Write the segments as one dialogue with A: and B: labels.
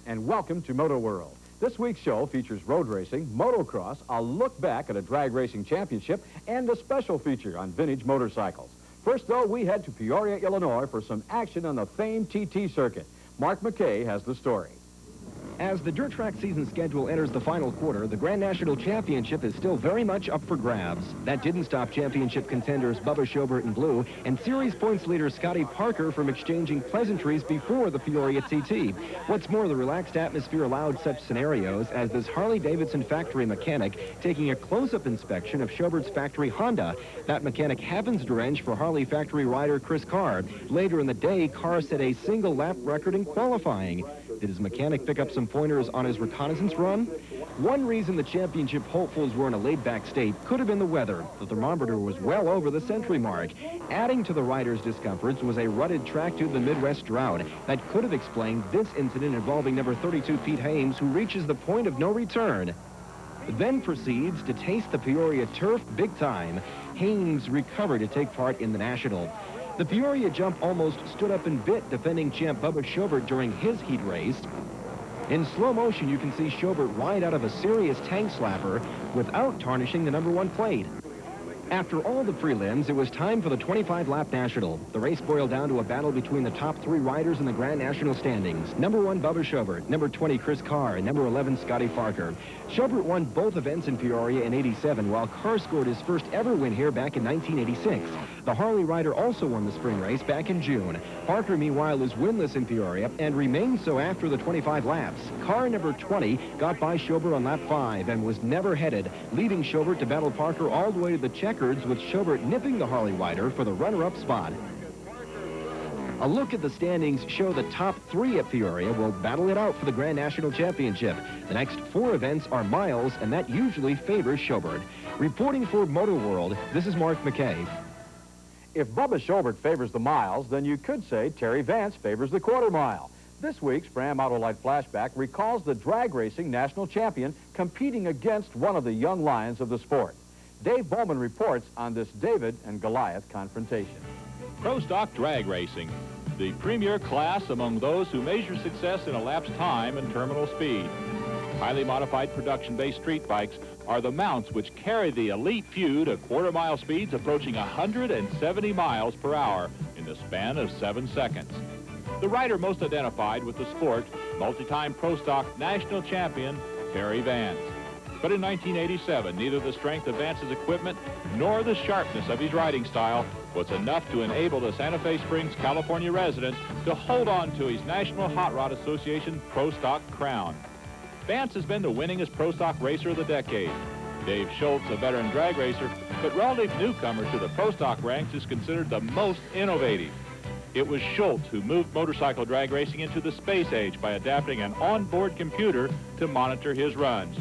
A: and welcome to Moto World. This week's show features road racing, motocross, a look back at a drag racing championship, and a special feature on vintage motorcycles. First, though, we head to Peoria, Illinois for some action on the famed TT circuit. Mark McKay has the story.
B: As the dirt track season schedule enters the final quarter, the Grand National Championship is still very much up for grabs. That didn't stop championship contenders Bubba Schobert in blue and series points leader Scotty Parker from exchanging pleasantries before the Peoria TT. What's more, the relaxed atmosphere allowed such scenarios as this Harley-Davidson factory mechanic taking a close-up inspection of Schobert's factory Honda. That mechanic happens to wrench for Harley factory rider Chris Carr. Later in the day, Carr set a single lap record in qualifying. Did his mechanic pick up some pointers on his reconnaissance run? One reason the championship hopefuls were in a laid-back state could have been the weather. The thermometer was well over the century mark. Adding to the riders' discomforts was a rutted track due to the Midwest drought. That could have explained this incident involving number 32 Pete Hames, who reaches the point of no return. Then proceeds to taste the Peoria turf big time. Hames recovered to take part in the National. The Peoria jump almost stood up and bit defending champ Bubba Schobert during his heat race. In slow motion, you can see Schobert ride out of a serious tank slapper without tarnishing the number 1 plate. After all the prelims, it was time for the 25-lap National. The race boiled down to a battle between the top 3 riders in the Grand National standings. Number 1, Bubba Schobert. Number 20, Chris Carr. And number 11, Scotty Parker. Schobert won both events in Peoria in '87, while Carr scored his first ever win here back in 1986. The Harley rider also won the spring race back in June. Parker, meanwhile, is winless in Peoria and remained so after the 25 laps. Carr, number 20, got by Schobert on lap 5 and was never headed, leaving Schobert to battle Parker all the way to the checkers, with Schobert nipping the Harley rider for the runner-up spot. A look at the standings show the top 3 at Peoria will battle it out for the Grand National Championship. The next 4 events are miles, and that usually favors Schobert. Reporting for Moto World, this is Mark McKay.
A: If Bubba Schobert favors the miles, then you could say Terry Vance favors the quarter mile. This week's Bram Autolite Flashback recalls the drag racing national champion competing against one of the young lions of the sport. Dave Bowman reports on this David and Goliath confrontation.
C: Pro Stock Drag Racing, the premier class among those who measure success in elapsed time and terminal speed. Highly modified production-based street bikes are the mounts which carry the elite few to quarter-mile speeds approaching 170 miles per hour in the span of 7 seconds. The rider most identified with the sport, multi-time Pro Stock national champion, Terry Vance. But in 1987, neither the strength of Vance's equipment nor the sharpness of his riding style was enough to enable the Santa Fe Springs, California resident to hold on to his National Hot Rod Association Pro Stock crown. Vance has been the winningest Pro Stock racer of the decade. Dave Schultz, a veteran drag racer, but relative newcomer to the Pro Stock ranks, is considered the most innovative. It was Schultz who moved motorcycle drag racing into the space age by adapting an onboard computer to monitor his runs.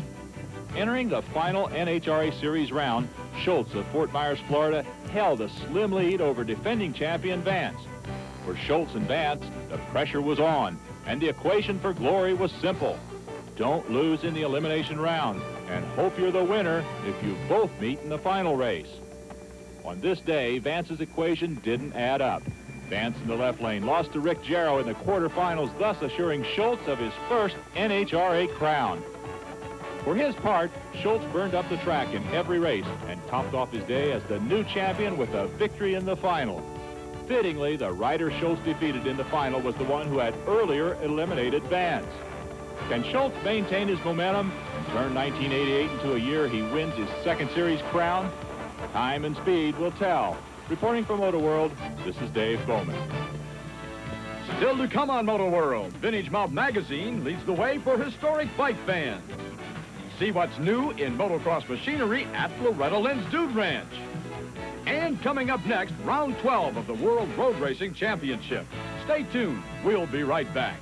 C: Entering the final NHRA Series round, Schultz of Fort Myers, Florida, held a slim lead over defending champion Vance. For Schultz and Vance, the pressure was on, and the equation for glory was simple. Don't lose in the elimination round, and hope you're the winner if you both meet in the final race. On this day, Vance's equation didn't add up. Vance in the left lane lost to Rick Jarrow in the quarterfinals, thus assuring Schultz of his first NHRA crown. For his part, Schultz burned up the track in every race and topped off his day as the new champion with a victory in the final. Fittingly, the rider Schultz defeated in the final was the one who had earlier eliminated Vance. Can Schultz maintain his momentum and turn 1988 into a year he wins his second series crown? Time and speed will tell. Reporting for Moto World, this is Dave Bowman.
D: Still to come on Moto World, Vintage Mount Magazine leads the way for historic bike fans. See what's new in motocross machinery at Loretta Lynn's Dude Ranch. And coming up next, round 12 of the World Road Racing Championship. Stay tuned. We'll be right back.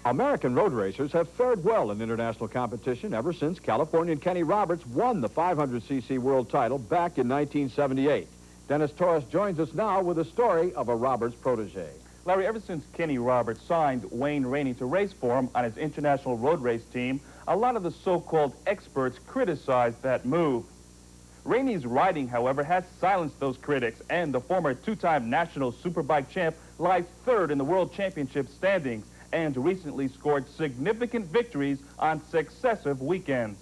A: American road racers have fared well in international competition ever since Californian Kenny Roberts won the 500cc world title back in 1978. Dennis Torres joins us now with a story of a Roberts protege.
E: Larry, ever since Kenny Roberts signed Wayne Rainey to race for him on his international road race team, a lot of the so-called experts criticized that move. Rainey's riding, however, has silenced those critics, and the former two-time national superbike champ lies third in the World Championship standings and recently scored significant victories on successive weekends.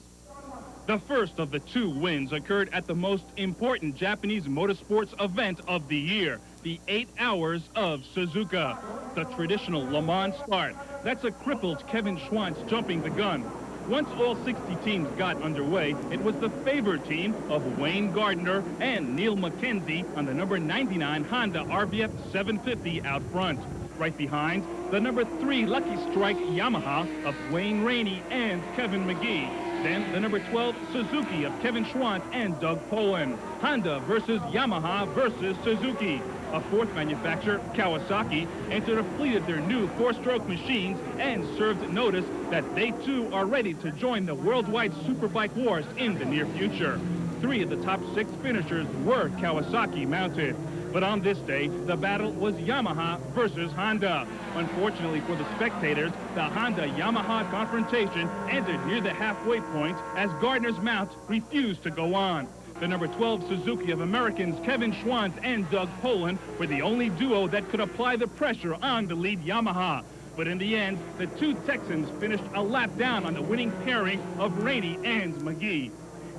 F: The first of the two wins occurred at the most important Japanese motorsports event of the year, the 8 Hours of Suzuka, the traditional Le Mans start. That's a crippled Kevin Schwantz jumping the gun. Once all 60 teams got underway, it was the favored team of Wayne Gardner and Neil Mackenzie on the number 99 Honda RVF 750 out front. Right behind, the number 3 Lucky Strike Yamaha of Wayne Rainey and Kevin McGee. Then the number 12 Suzuki of Kevin Schwantz and Doug Poland. Honda versus Yamaha versus Suzuki. A fourth manufacturer, Kawasaki, entered a fleet of their new 4-stroke machines and served notice that they too are ready to join the worldwide superbike wars in the near future. 3 of the top 6 finishers were Kawasaki mounted. But on this day, the battle was Yamaha versus Honda. Unfortunately for the spectators, the Honda-Yamaha confrontation ended near the halfway point as Gardner's mount refused to go on. The number 12 Suzuki of Americans Kevin Schwantz and Doug Poland were the only duo that could apply the pressure on the lead Yamaha. But in the end, the two Texans finished a lap down on the winning pairing of Rainey and McGee.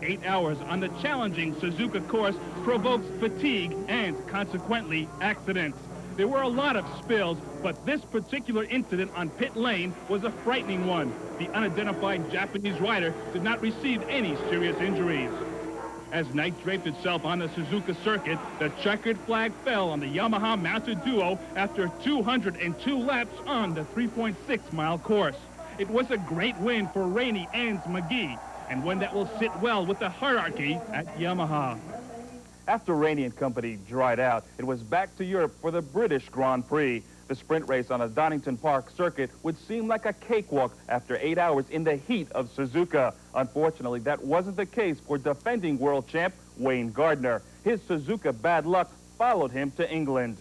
F: 8 hours on the challenging Suzuka course provokes fatigue and, consequently, accidents. There were a lot of spills, but this particular incident on pit lane was a frightening one. The unidentified Japanese rider did not receive any serious injuries. As night draped itself on the Suzuka circuit, the checkered flag fell on the Yamaha-mounted duo after 202 laps on the 3.6-mile course. It was a great win for Rainey and McGee, and one that will sit well with the hierarchy at Yamaha.
E: After Rainey and company dried out, it was back to Europe for the British Grand Prix. The sprint race on a Donington Park circuit would seem like a cakewalk after 8 hours in the heat of Suzuka. Unfortunately, that wasn't the case for defending world champ Wayne Gardner. His Suzuka bad luck followed him to England.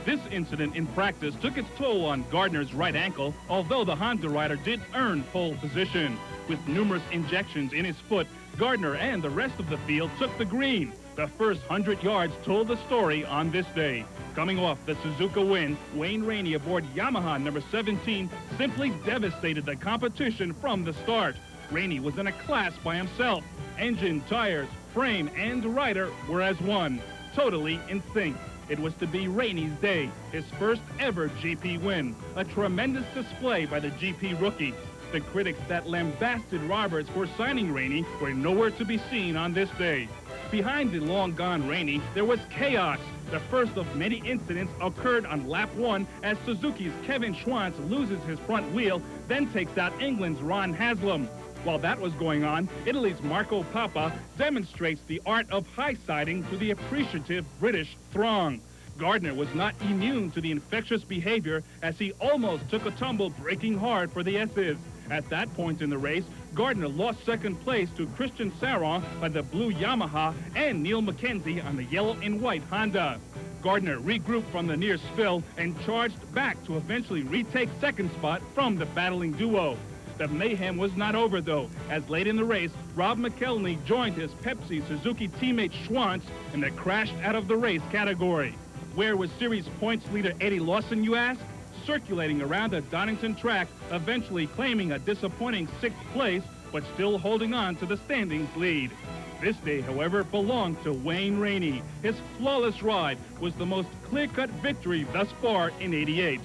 F: This incident in practice took its toll on Gardner's right ankle, although the Honda rider did earn pole position. With numerous injections in his foot, Gardner and the rest of the field took the green. The first 100 yards told the story on this day. Coming off the Suzuka win, Wayne Rainey aboard Yamaha number 17 simply devastated the competition from the start. Rainey was in a class by himself. Engine, tires, frame, and rider were as one, totally in sync. It was to be Rainey's day, his first ever GP win. A tremendous display by the GP rookie. The critics that lambasted Roberts for signing Rainey were nowhere to be seen on this day. Behind the long-gone Rainey, there was chaos. The first of many incidents occurred on lap 1 as Suzuki's Kevin Schwantz loses his front wheel, then takes out England's Ron Haslam. While that was going on, Italy's Marco Papa demonstrates the art of high-siding to the appreciative British throng. Gardner was not immune to the infectious behavior as he almost took a tumble braking hard for the S's. At that point in the race, Gardner lost second place to Christian Saron by the blue Yamaha and Neil Mackenzie on the yellow and white Honda. Gardner regrouped from the near spill and charged back to eventually retake second spot from the battling duo. The mayhem was not over, though, as late in the race, Rob McElhenney joined his Pepsi Suzuki teammate Schwantz in the crashed out of the race category. Where was series points leader Eddie Lawson, you ask? Circulating around the Donington track, eventually claiming a disappointing 6th place, but still holding on to the standings lead. This day, however, belonged to Wayne Rainey. His flawless ride was the most clear-cut victory thus far in '88.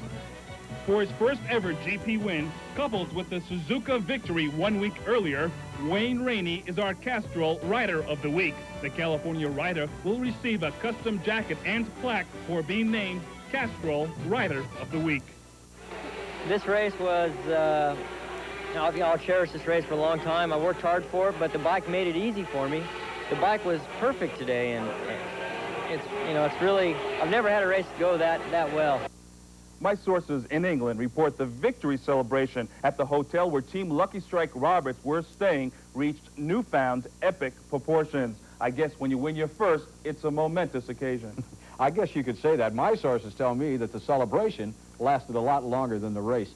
F: For his first ever GP win, coupled with the Suzuka victory 1 week earlier, Wayne Rainey is our Castrol Rider of the Week. The California rider will receive a custom jacket and plaque for being named Castrol Rider of the Week.
G: This race was, I'll cherish this race for a long time. I worked hard for it, but the bike made it easy for me. The bike was perfect today, and it's really, I've never had a race go that well.
E: My sources in England report the victory celebration at the hotel where Team Lucky Strike Roberts were staying reached newfound epic proportions. I guess when you win your first, it's a momentous occasion.
A: I guess you could say that. My sources tell me that the celebration lasted a lot longer than the race.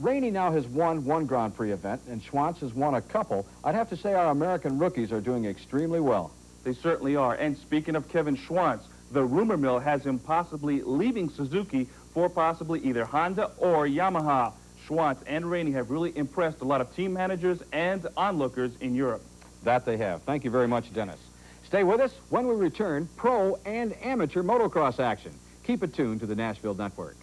A: Rainey now has won one Grand Prix event, and Schwantz has won a couple. I'd have to say our American rookies are doing extremely well.
E: They certainly are. And speaking of Kevin Schwantz, the rumor mill has him possibly leaving Suzuki for possibly either Honda or Yamaha. Schwantz and Rainey have really impressed a lot of team managers and onlookers in Europe.
A: That they have. Thank you very much, Dennis. Stay with us. When we return, pro and amateur motocross action. Keep it tuned to the Nashville Network.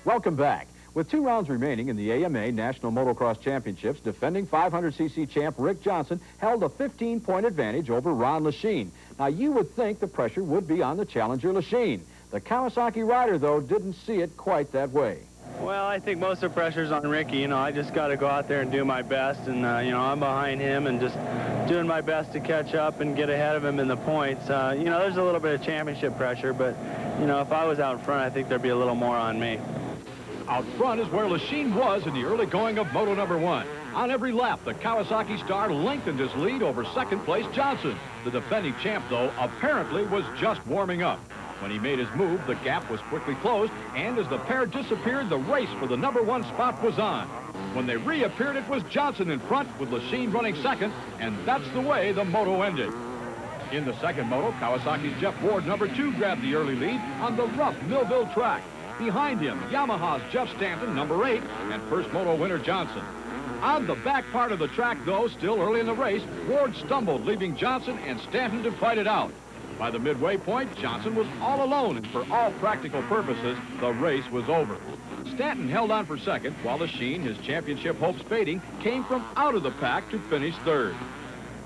A: Welcome back. With 2 rounds remaining in the AMA National Motocross Championships, defending 500cc champ Rick Johnson held a 15-point advantage over Ron Lechien. Now, you would think the pressure would be on the challenger Lechien. The Kawasaki rider, though, didn't see it quite that way.
H: Well, I think most of the pressure's on Ricky. You know, I just got to go out there and do my best. And, you know, I'm behind him and just doing my best to catch up and get ahead of him in the points. You know, there's a little bit of championship pressure, but, you know, if I was out in front, I think there'd be a little more on me.
D: Out front is where Lechien was in the early going of Moto number 1. On every lap, the Kawasaki star lengthened his lead over second-place Johnson. The defending champ, though, apparently was just warming up. When he made his move, the gap was quickly closed, and as the pair disappeared, the race for the number 1 spot was on. When they reappeared, it was Johnson in front, with Lechien running second, and that's the way the moto ended. In the second moto, Kawasaki's Jeff Ward, number 2, grabbed the early lead on the rough Millville track. Behind him, Yamaha's Jeff Stanton, number 8, and first moto winner Johnson. On the back part of the track, though, still early in the race, Ward stumbled, leaving Johnson and Stanton to fight it out. By the midway point, Johnson was all alone, and for all practical purposes, the race was over. Stanton held on for second, while Lechien, his championship hopes fading, came from out of the pack to finish third.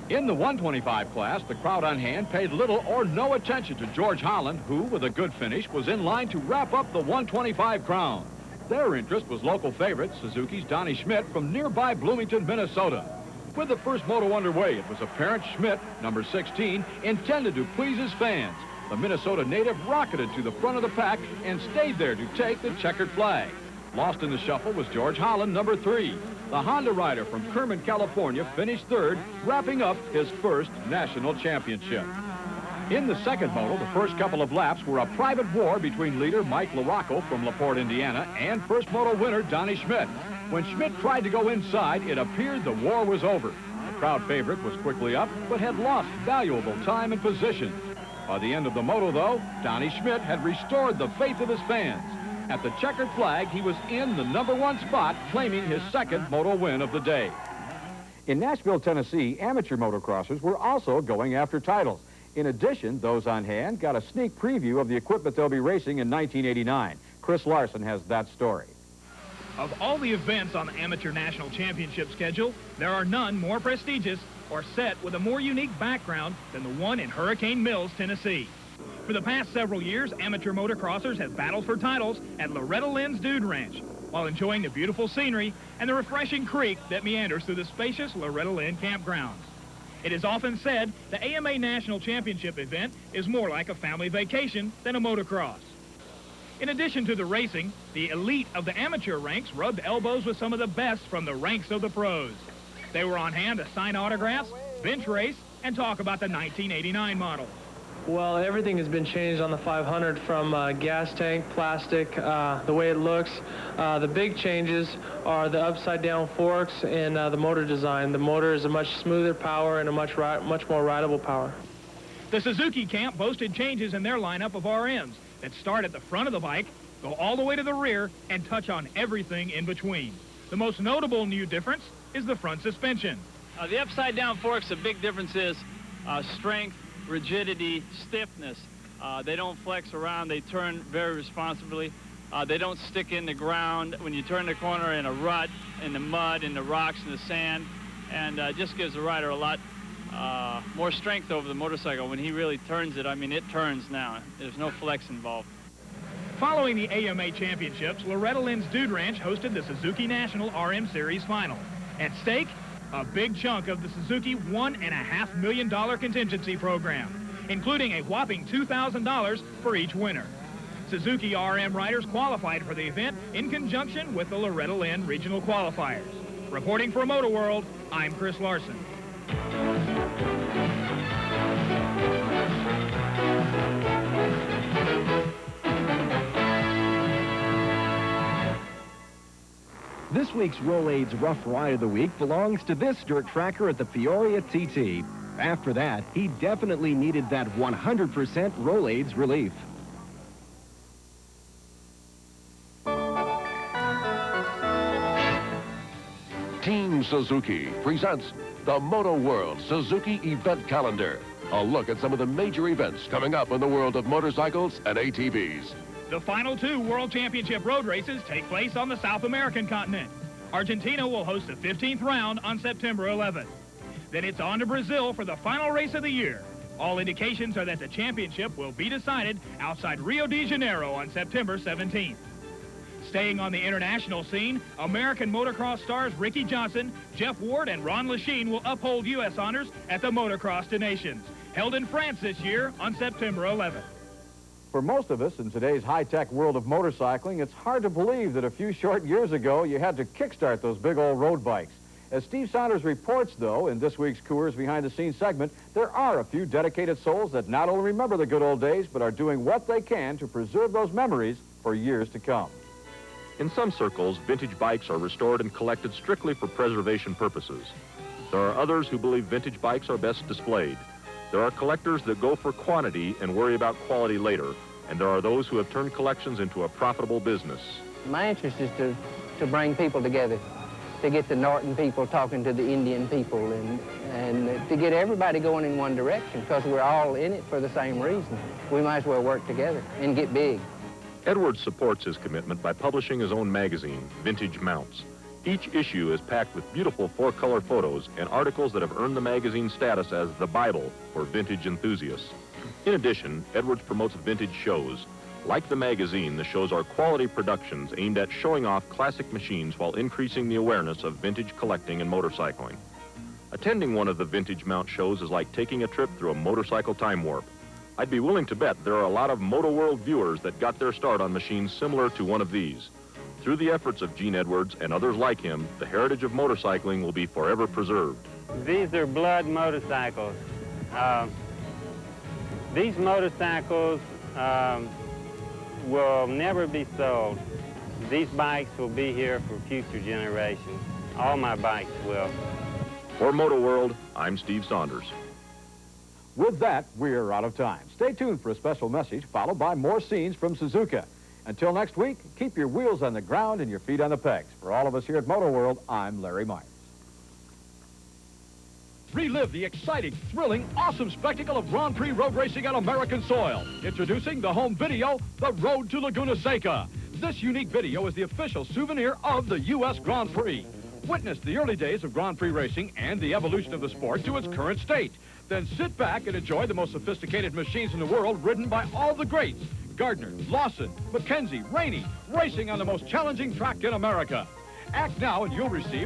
D: In the 125 class, the crowd on hand paid little or no attention to George Holland, who, with a good finish, was in line to wrap up the 125 crown. Their interest was local favorite, Suzuki's Donnie Schmidt from nearby Bloomington, Minnesota. With the first moto underway, it was apparent Schmidt, number 16, intended to please his fans. The Minnesota native rocketed to the front of the pack and stayed there to take the checkered flag. Lost in the shuffle was George Holland, number 3. The Honda rider from Kerman, California, finished third, wrapping up his first national championship. In the second moto, the first couple of laps were a private war between leader Mike LaRocco from LaPorte, Indiana, and first moto winner Donnie Schmidt. When Schmidt tried to go inside, it appeared the war was over. The crowd favorite was quickly up, but had lost valuable time and position. By the end of the moto, though, Donnie Schmidt had restored the faith of his fans. At the checkered flag, he was in the number 1 spot, claiming his second moto win of the day.
A: In Nashville, Tennessee, amateur motocrossers were also going after titles. In addition, those on hand got a sneak preview of the equipment they'll be racing in 1989. Chris Larson has that story.
F: Of all the events on the Amateur National Championship schedule, there are none more prestigious or set with a more unique background than the one in Hurricane Mills, Tennessee. For the past several years, amateur motocrossers have battled for titles at Loretta Lynn's Dude Ranch, while enjoying the beautiful scenery and the refreshing creek that meanders through the spacious Loretta Lynn campgrounds. It is often said the AMA National Championship event is more like a family vacation than a motocross. In addition to the racing, the elite of the amateur ranks rubbed elbows with some of the best from the ranks of the pros. They were on hand to sign autographs, bench race, and talk about the 1989 model.
I: Well, everything has been changed on the 500 from gas tank, plastic, the way it looks. The big changes are the upside-down forks and the motor design. The motor is a much smoother power and a much more rideable power.
F: The Suzuki camp boasted changes in their lineup of RMs that start at the front of the bike, go all the way to the rear, and touch on everything in between. The most notable new difference is the front suspension.
J: The upside-down forks, the big difference is strength, rigidity, stiffness. They don't flex around. They turn very responsibly. They don't stick in the ground when you turn the corner in a rut, in the mud, in the rocks, in the sand, and just gives the rider a lot more strength over the motorcycle. When he really turns it, I mean, it turns now. There's no flex involved.
F: Following the AMA Championships, Loretta Lynn's Dude Ranch hosted the Suzuki National RM Series Final. At stake, a big chunk of the Suzuki $1.5 million contingency program, including a whopping $2,000 for each winner. Suzuki RM riders qualified for the event in conjunction with the Loretta Lynn regional qualifiers. Reporting for Moto World, I'm Chris Larson.
B: This week's Rolaids Rough Ride of the Week belongs to this dirt tracker at the Peoria TT. After that, he definitely needed that 100% Rolaids relief.
K: Team Suzuki presents the Moto World Suzuki Event Calendar. A look at some of the major events coming up in the world of motorcycles and ATVs.
F: The final 2 World Championship road races take place on the South American continent. Argentina will host the 15th round on September 11th. Then it's on to Brazil for the final race of the year. All indications are that the championship will be decided outside Rio de Janeiro on September 17th. Staying on the international scene, American motocross stars Ricky Johnson, Jeff Ward, and Ron Lechien will uphold U.S. honors at the Motocross des Nations, held in France this year on September 11th.
A: For most of us in today's high-tech world of motorcycling, it's hard to believe that a few short years ago you had to kickstart those big old road bikes. As Steve Saunders reports, though, in this week's Coors Behind the Scenes segment, there are a few dedicated souls that not only remember the good old days, but are doing what they can to preserve those memories for years to come.
C: In some circles, vintage bikes are restored and collected strictly for preservation purposes. There are others who believe vintage bikes are best displayed. There are collectors that go for quantity and worry about quality later, and there are those who have turned collections into a profitable business.
L: My interest is to bring people together, to get the Norton people talking to the Indian people, and to get everybody going in one direction, because we're all in it for the same reason. We might as well work together and get big.
C: Edwards supports his commitment by publishing his own magazine, Vintage Mounts. Each issue is packed with beautiful 4-color photos and articles that have earned the magazine status as the Bible for vintage enthusiasts. In addition, Edwards promotes vintage shows. Like the magazine, the shows are quality productions aimed at showing off classic machines while increasing the awareness of vintage collecting and motorcycling. Attending one of the Vintage Mount shows is like taking a trip through a motorcycle time warp. I'd be willing to bet there are a lot of Moto World viewers that got their start on machines similar to one of these. Through the efforts of Gene Edwards and others like him, the heritage of motorcycling will be forever preserved.
H: These are blood motorcycles. These motorcycles will never be sold. These bikes will be here for future generations. All my bikes will.
C: For Moto World, I'm Steve Saunders.
A: With that, we're out of time. Stay tuned for a special message, followed by more scenes from Suzuka. Until next week, keep your wheels on the ground and your feet on the pegs. For all of us here at Moto World, I'm Larry Myers.
D: Relive the exciting, thrilling, awesome spectacle of Grand Prix road racing on American soil. Introducing the home video, The Road to Laguna Seca. This unique video is the official souvenir of the U.S. Grand Prix. Witness the early days of Grand Prix racing and the evolution of the sport to its current state. Then sit back and enjoy the most sophisticated machines in the world ridden by all the greats. Gardner, Lawson, McKenzie, Rainey, racing on the most challenging track in America. Act now and you'll receive